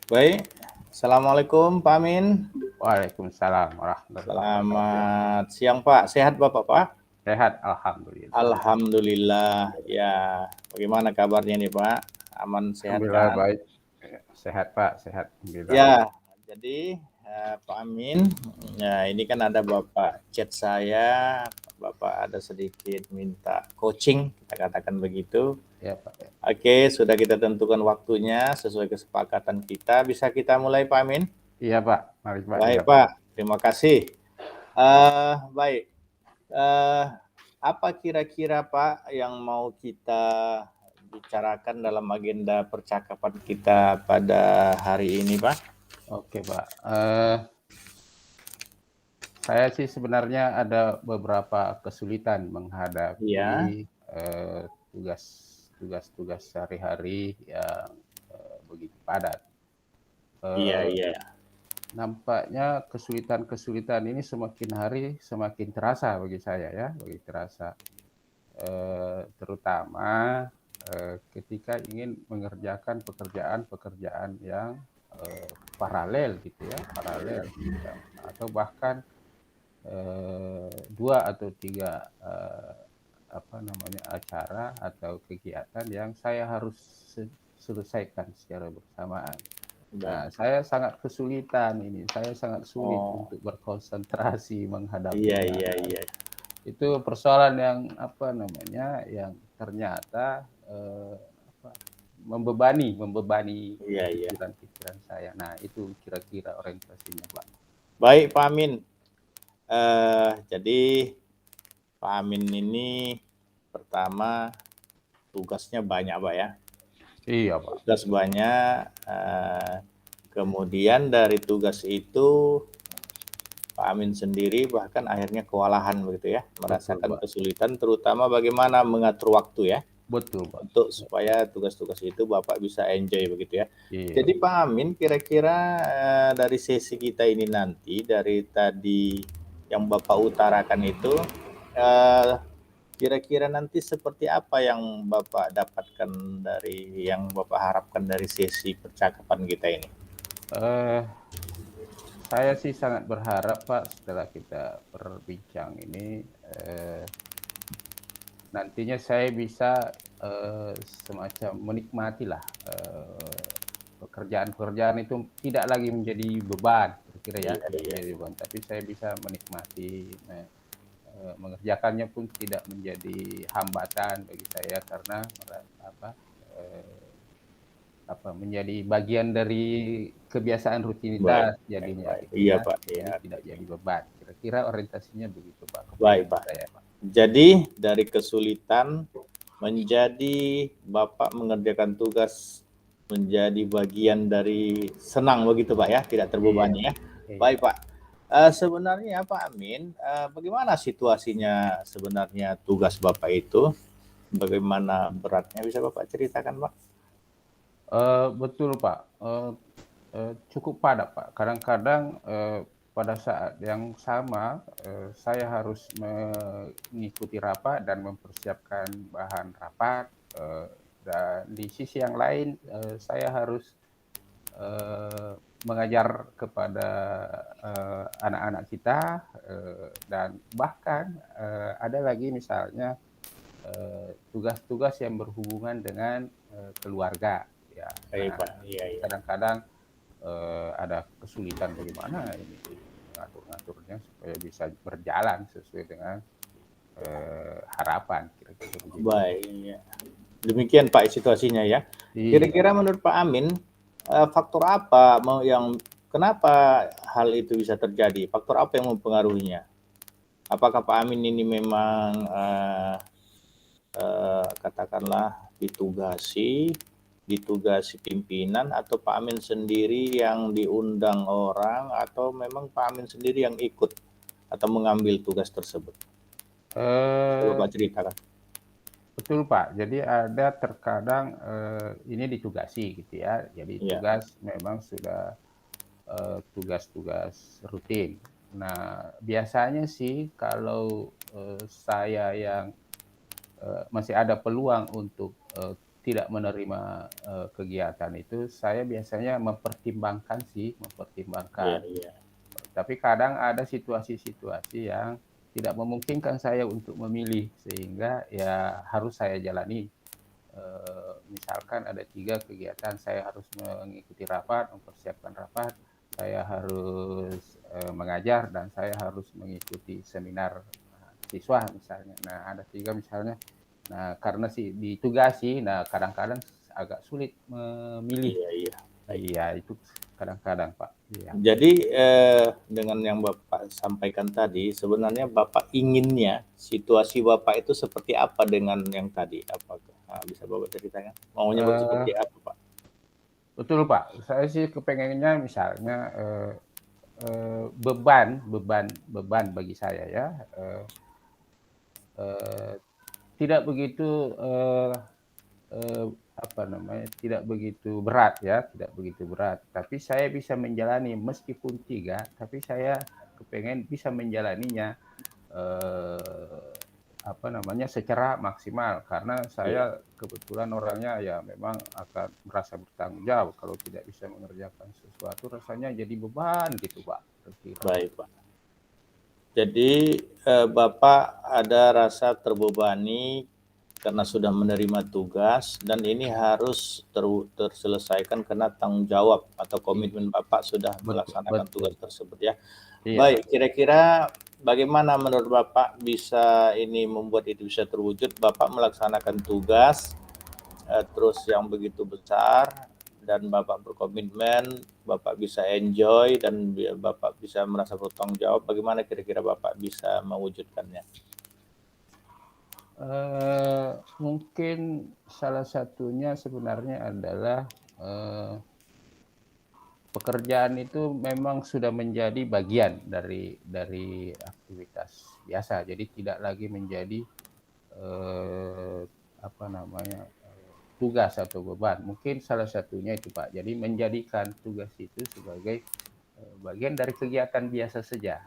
Baik, Assalamualaikum Pak Amin. Waalaikumsalam warahmatullahi wabarakatuh. Selamat siang Pak, sehat Bapak Pak? Sehat, alhamdulillah. Alhamdulillah, ya. Bagaimana kabarnya nih Pak? Aman, sehat Alhamdulillah kan? baik. Sehat Pak, sehat. Alhamdulillah. Ya, jadi Pak Amin, ya ini kan ada Bapak chat saya, Bapak ada sedikit minta coaching, kita katakan begitu. Ya Pak. Ya. Oke, sudah kita tentukan waktunya sesuai kesepakatan kita. Bisa kita mulai Pak Amin? Iya Pak, mari Pak. Baik Iya Pak. Pak, terima kasih. Baik, eh, apa kira-kira Pak yang mau kita bicarakan dalam agenda percakapan kita pada hari ini Pak? Oke Pak. Saya sih sebenarnya ada beberapa kesulitan Iya, menghadapi tugas-tugas sehari-hari yang begitu padat. iya, Eh, iya, Nampaknya kesulitan-kesulitan ini semakin hari semakin terasa bagi saya ya, bagi terasa. Terutama ketika ingin mengerjakan pekerjaan-pekerjaan yang paralel gitu ya, paralel atau bahkan 2 atau 3 apa namanya, acara atau kegiatan yang saya harus selesaikan secara bersamaan. baik. Nah, saya sangat kesulitan ini, saya sangat sulit Oh, untuk berkonsentrasi iya, menghadapinya. iya, iya. Itu persoalan yang apa namanya, yang ternyata apa, membebani Iya, iya. pikiran-pikiran saya. Nah, itu kira-kira orientasinya, Pak. Baik Pak Amin. Jadi Pak Amin ini pertama tugasnya banyak Pak ya. Iya, Pak. Tugas banyak. Kemudian dari tugas itu Pak Amin sendiri bahkan akhirnya kewalahan begitu ya, Betul, merasakan Pak. kesulitan terutama bagaimana mengatur waktu ya, Betul, Pak. untuk supaya tugas-tugas itu Bapak bisa enjoy begitu ya. Iya. Jadi Pak Amin kira-kira dari sesi kita ini nanti dari tadi yang Bapak utarakan itu eh, kira-kira nanti seperti apa yang Bapak dapatkan dari yang Bapak harapkan dari sesi percakapan kita ini? Eh, saya sih sangat berharap, Pak, setelah kita berbincang ini, nantinya saya bisa semacam menikmatilah pekerjaan-pekerjaan itu tidak lagi menjadi beban, kira-kira ya, Iya, tidak iya. menjadi beban, tapi saya bisa menikmati, mengerjakannya pun tidak menjadi hambatan bagi saya karena apa, eee, menjadi bagian dari kebiasaan Baik, rutinitas baik, jadinya baik. gitu Iya ya. Pak, Jadi iya. tidak jadi beban. Kira-kira orientasinya begitu, Pak, Baik kepentingan Pak. saya, Pak. Jadi dari kesulitan menjadi Bapak mengerjakan tugas menjadi bagian dari senang begitu Pak ya, tidak Iya, terbebani ya. iya. Baik Pak. Sebenarnya Pak Amin, bagaimana situasinya sebenarnya tugas Bapak itu? Bagaimana beratnya bisa Bapak ceritakan Pak? Betul, Pak, cukup padat, Pak. Kadang-kadang, pada saat yang sama, saya harus mengikuti rapat dan mempersiapkan bahan rapat, dan di sisi yang lain, saya harus, mengajar kepada, anak-anak kita, dan bahkan, ada lagi misalnya, tugas-tugas yang berhubungan dengan, keluarga, ya. Baik Nah, Pak, iya jadi iya. kadang-kadang ada kesulitan bagaimana ini mengatur-ngaturnya supaya bisa berjalan sesuai dengan harapan, kira-kira begitu. Baik, iya. Demikian Pak situasinya ya. Iya, Kira-kira menurut Pak Amin, faktor apa yang kenapa hal itu bisa terjadi? Faktor apa yang mempengaruhinya? Apakah Pak Amin ini memang katakanlah ditugasi pimpinan atau Pak Amin sendiri yang diundang orang atau memang Pak Amin sendiri yang ikut atau mengambil tugas tersebut? Coba eee, Bapak ceritakan. betul, Pak. Jadi ada terkadang, ini ditugasi gitu ya, jadi Iya, tugas memang sudah, tugas-tugas rutin. Nah, biasanya sih kalau, saya yang masih ada peluang untuk tidak menerima kegiatan itu, saya biasanya mempertimbangkan sih, Iya, mempertimbangkan. iya. Tapi kadang ada situasi-situasi yang tidak memungkinkan saya untuk memilih, sehingga ya harus saya jalani. Misalkan ada 3 kegiatan, saya harus mengikuti rapat, mempersiapkan rapat, saya harus mengajar, dan saya harus mengikuti seminar siswa misalnya. Nah, ada 3 misalnya. Nah, karena ditugasi, nah kadang-kadang agak sulit memilih. Iya, iya. Baik. Iya, itu kadang-kadang, Pak. Iya. Jadi dengan yang Bapak sampaikan tadi, sebenarnya Bapak inginnya situasi Bapak itu seperti apa dengan yang tadi? Apakah bisa Bapak ceritakan? Maunya seperti Eh, apa, Pak? betul, Pak. Saya sih kepengennya misalnya beban bagi saya ya. Eh, Tidak begitu apa namanya, tidak begitu berat ya, tidak begitu berat. Tapi saya bisa menjalani meskipun 3, tapi saya kepengen bisa menjalaninya eh, apa namanya, secara maksimal, karena Iya, saya kebetulan orangnya ya memang akan merasa bertanggung jawab. Kalau tidak bisa mengerjakan sesuatu rasanya jadi beban gitu, Pak. Kira. baik, Pak. Jadi Bapak ada rasa terbebani karena sudah menerima tugas dan ini harus terselesaikan karena tanggung jawab atau komitmen Bapak sudah Betul, melaksanakan betul. tugas tersebut ya. Iya. Baik, kira-kira bagaimana menurut Bapak bisa ini membuat itu bisa terwujud? Bapak melaksanakan tugas terus yang begitu besar dan Bapak berkomitmen, Bapak bisa enjoy dan Bapak bisa merasa bertanggung jawab. Bagaimana kira-kira Bapak bisa mewujudkannya? Mungkin salah satunya sebenarnya adalah pekerjaan itu memang sudah menjadi bagian dari aktivitas biasa. Jadi tidak lagi menjadi apa namanya, tugas atau beban. Mungkin salah satunya itu, Pak. Jadi menjadikan tugas itu sebagai bagian dari kegiatan biasa saja,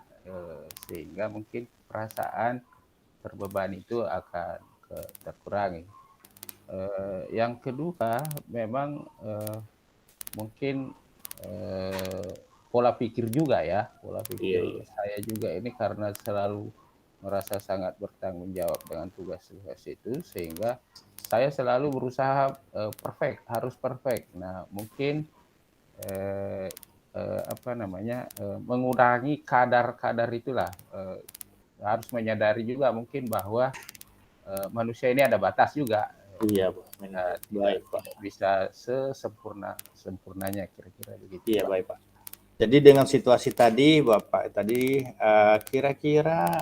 sehingga mungkin perasaan terbebani itu akan terkurangi. Yang kedua, memang mungkin pola pikir juga ya, pola Iya, pikir iya. saya juga ini karena selalu merasa sangat bertanggung jawab dengan tugas-tugas itu, sehingga saya selalu berusaha perfect, harus perfect. Nah, mungkin eh, apa namanya, mengurangi kadar-kadar itulah. Harus menyadari juga mungkin bahwa manusia ini ada batas juga. Iya, Pak. Tidak Baik, Pak. tidak bisa sempurnanya, kira-kira begitu, Iya, Pak. baik, Pak. Jadi dengan situasi tadi, Bapak tadi kira-kira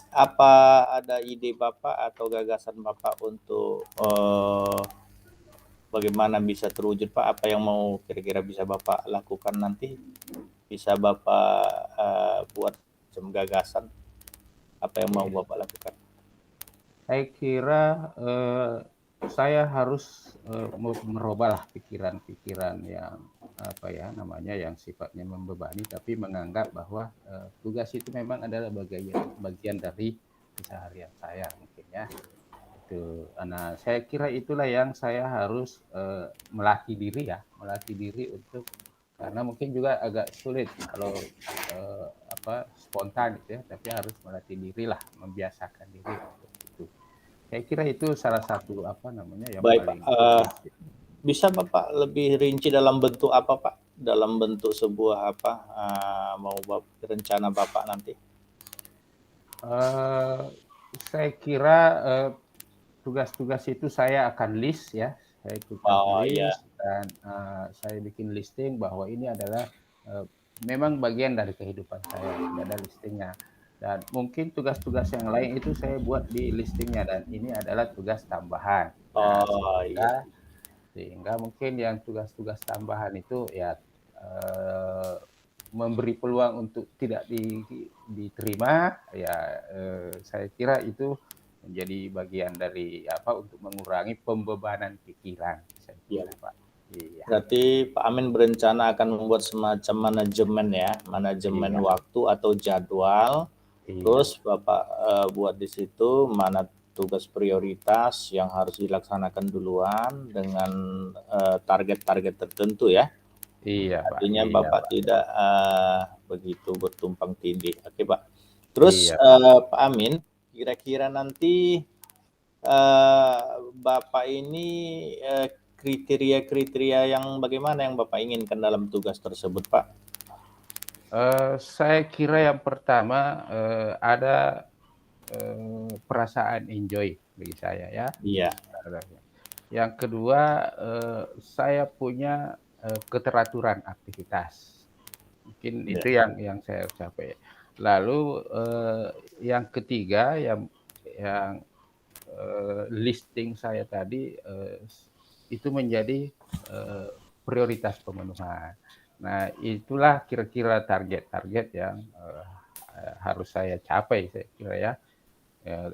apa ada ide Bapak atau gagasan Bapak untuk bagaimana bisa terwujud, Pak? Apa yang mau kira-kira bisa Bapak lakukan nanti? Bisa Bapak buat macam gagasan? Apa yang mau Oke. Bapak lakukan? Saya kira saya harus merubahlah pikiran-pikiran yang apa ya namanya, yang sifatnya membebani, tapi menganggap bahwa tugas itu memang adalah bagian dari keseharian saya mungkin ya. Itu. Nah, saya kira itulah yang saya harus melatih diri ya, melatih diri untuk, karena mungkin juga agak sulit kalau apa spontan gitu ya, tapi harus melatih diri lah, membiasakan diri untuk itu. Saya kira itu salah satu apa namanya yang Baik, Pak. paling penting. Bisa Bapak lebih rinci dalam bentuk apa, Pak? Dalam bentuk sebuah apa mau rencana Bapak nanti? Saya kira tugas-tugas itu saya akan list ya, saya ikutan Oh ya, list, dan saya bikin listing bahwa ini adalah memang bagian dari kehidupan saya, sudah ada listingnya. Dan mungkin tugas-tugas yang lain itu saya buat di listingnya, dan ini adalah tugas tambahan. Nah, oh iya, sehingga mungkin yang tugas-tugas tambahan itu ya memberi peluang untuk tidak diterima ya, saya kira itu menjadi bagian dari apa, untuk mengurangi pembebanan pikiran, saya iya. kira, Pak. Iya. Berarti Pak Amin berencana akan membuat semacam manajemen ya, manajemen Iya. waktu atau jadwal. Iya. Terus Bapak buat di situ mana tugas prioritas yang harus dilaksanakan duluan dengan target-target tertentu ya. Iya, Pak. Artinya Iya, Bapak Pak. tidak begitu bertumpang tindih. Oke, Pak. Terus Iya. Pak Amin, kira-kira nanti Bapak ini kriteria-kriteria yang bagaimana yang Bapak inginkan dalam tugas tersebut, Pak? Saya kira yang pertama ada perasaan enjoy bagi saya ya. Iya. Yang kedua saya punya keteraturan aktivitas. Mungkin Iya. itu yang saya capai. Lalu yang ketiga yang listing saya tadi itu menjadi prioritas pemenuhan. Nah, itulah kira-kira target-target yang harus saya capai, saya kira ya.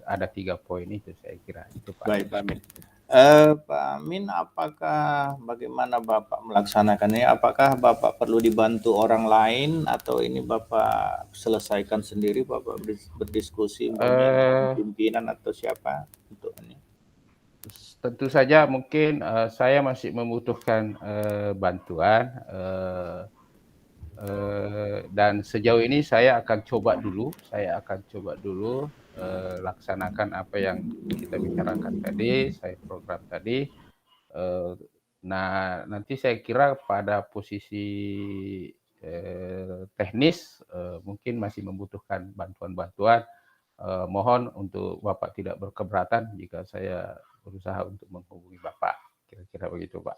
Ada 3 poin itu saya kira itu, Pak. Baik, Pak Amin. Pak Amin, apakah bagaimana Bapak melaksanakannya? Apakah Bapak perlu dibantu orang lain atau ini Bapak selesaikan sendiri? Bapak berdiskusi dengan pimpinan atau siapa untuk ini? Tentu saja mungkin saya masih membutuhkan bantuan dan sejauh ini saya akan coba dulu laksanakan apa yang kita bicarakan tadi, saya program tadi. Nah, nanti saya kira pada posisi teknis mungkin masih membutuhkan bantuan-bantuan. Mohon untuk Bapak tidak berkeberatan jika saya berusaha untuk menghubungi Bapak, kira-kira begitu, Pak.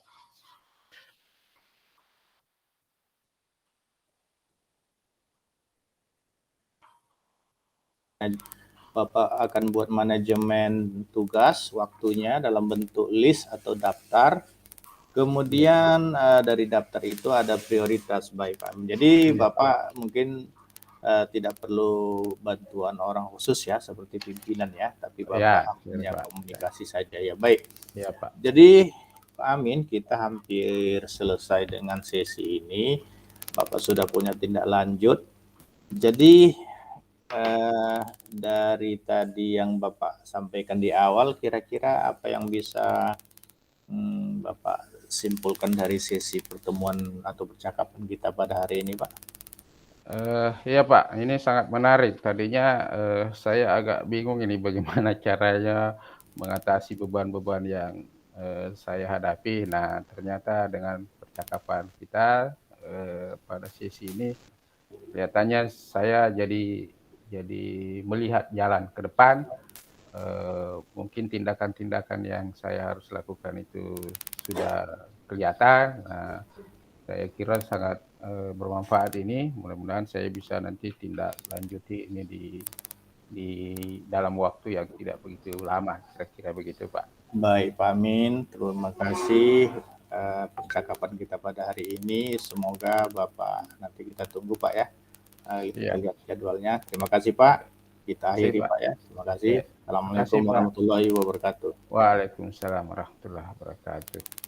Bapak akan buat manajemen tugas waktunya dalam bentuk list atau daftar. Kemudian dari daftar itu ada prioritas, baik Pak. Jadi Bapak mungkin tidak perlu bantuan orang khusus ya seperti pimpinan ya, tapi Bapak hanya komunikasi saja ya. Baik. Ya, Pak. Jadi Pak Amin, kita hampir selesai dengan sesi ini. Bapak sudah punya tindak lanjut. Jadi dari tadi yang Bapak sampaikan di awal, kira-kira apa yang bisa Bapak simpulkan dari sesi pertemuan atau percakapan kita pada hari ini, Pak? Iya, Pak, ini sangat menarik. Tadinya saya agak bingung ini bagaimana caranya mengatasi beban-beban yang saya hadapi. Nah, ternyata dengan percakapan kita pada sesi ini, kelihatannya saya jadi melihat jalan ke depan. Mungkin tindakan-tindakan yang saya harus lakukan itu sudah kelihatan. Nah, saya kira sangat bermanfaat ini. Mudah-mudahan saya bisa nanti tindak lanjuti ini di dalam waktu yang tidak begitu lama, kira-kira begitu, Pak. Baik, Pak Amin. Terima kasih percakapan kita pada hari ini. Semoga Bapak nanti kita tunggu, Pak ya. Kita lihat jadwalnya. Terima kasih, Pak. Kita akhiri, Pak ya. Terima kasih. Assalamualaikum warahmatullahi wabarakatuh. Waalaikumsalam warahmatullahi wabarakatuh.